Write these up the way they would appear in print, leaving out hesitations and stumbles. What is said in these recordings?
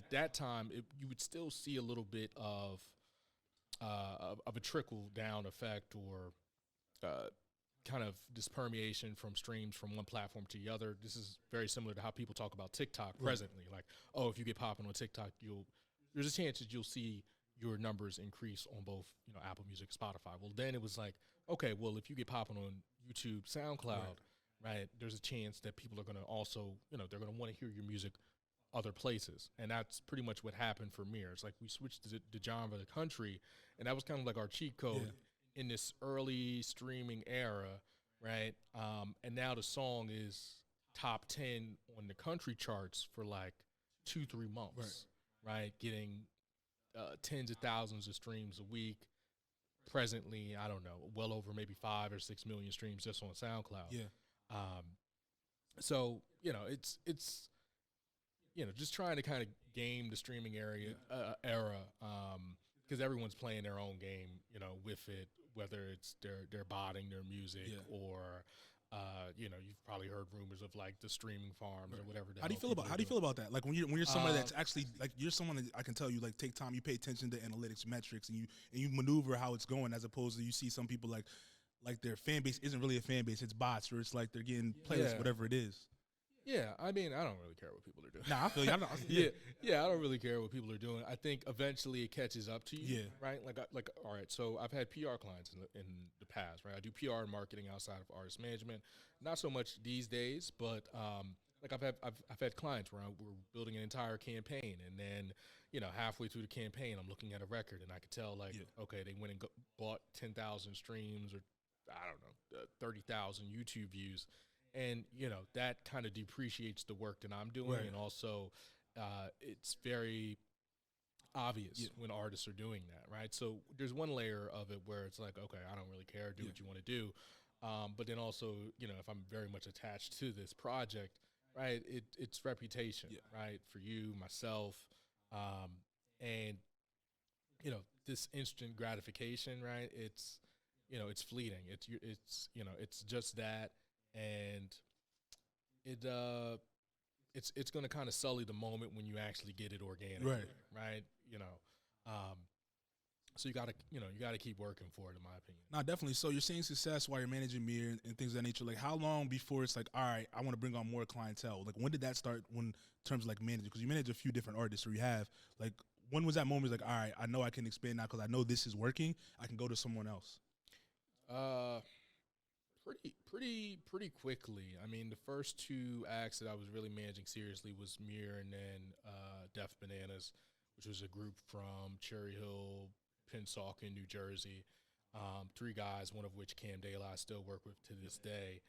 at that time, you would still see a little bit of a trickle down effect or kind of this permeation from streams from one platform to the other. This is very similar to how people talk about TikTok presently. Like, oh, if you get popping on TikTok, there's a chance that you'll see your numbers increase on both, Apple Music, Spotify. Well, then it was like, okay, well, if you get popping on YouTube, SoundCloud, right, there's a chance that people are going to also, they're going to want to hear your music other places. And that's pretty much what happened for Mir. It's like we switched the genre of the country, and that was kind of like our cheat code in this early streaming era, right? And now the song is top 10 on the country charts for like 2-3 months, right? Getting tens of thousands of streams a week. Presently, I don't know, well over maybe 5 or 6 million streams just on SoundCloud. Yeah. So, it's just trying to kind of game the streaming era, because everyone's playing their own game, with it, whether it's they're botting their music or, you've probably heard rumors of like the streaming farms or whatever. How do you feel about that? Like when you're somebody that's actually like you're someone that I can tell you like take time, you pay attention to analytics, metrics, and you maneuver how it's going, as opposed to you see some people like their fan base isn't really a fan base, it's bots, or it's like they're getting playlists, whatever it is. Yeah, I mean, I don't really care what people are doing. Nah, I feel you. I don't really care what people are doing. I think eventually it catches up to you, right? Like, all right, so I've had PR clients in the past, right? I do PR and marketing outside of artist management. Not so much these days, but like I've had clients where we're building an entire campaign, and then halfway through the campaign, I'm looking at a record, and I could tell okay, they went and bought 10,000 streams, or I don't know, 30,000 YouTube views. And, that kind of depreciates the work that I'm doing. And also, it's very obvious when artists are doing that, right? So there's one layer of it where it's like, okay, I don't really care, do what you want to do. But then also, if I'm very much attached to this project, right, it's reputation, right, for you, myself. And, this instant gratification, right, it's fleeting. It's just that. And it's going to kind of sully the moment when you actually get it organically, right? So you gotta keep working for it, in my opinion. No, definitely. So you're seeing success while you're managing Mir and things of that nature. Like, how long before it's like, all right, I want to bring on more clientele? Like, when did that start? In terms of like managing, because you manage a few different artists, or you have like, when was that moment? Like, all right, I know I can expand now because I know this is working. I can go to someone else. Pretty quickly. I mean, the first 2 acts that I was really managing seriously was Mir and then Deaf Bananas, which was a group from Cherry Hill, Pennsauken, New Jersey. 3 guys, one of which Cam Dale I still work with to this day.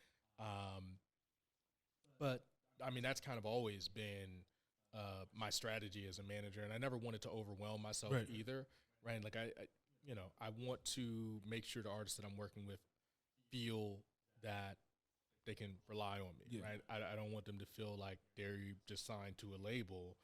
But I mean, that's kind of always been my strategy as a manager, and I never wanted to overwhelm myself either. Right? Like I want to make sure the artists that I'm working with feel that they can rely on me, right? I don't want them to feel like they're just signed to a label,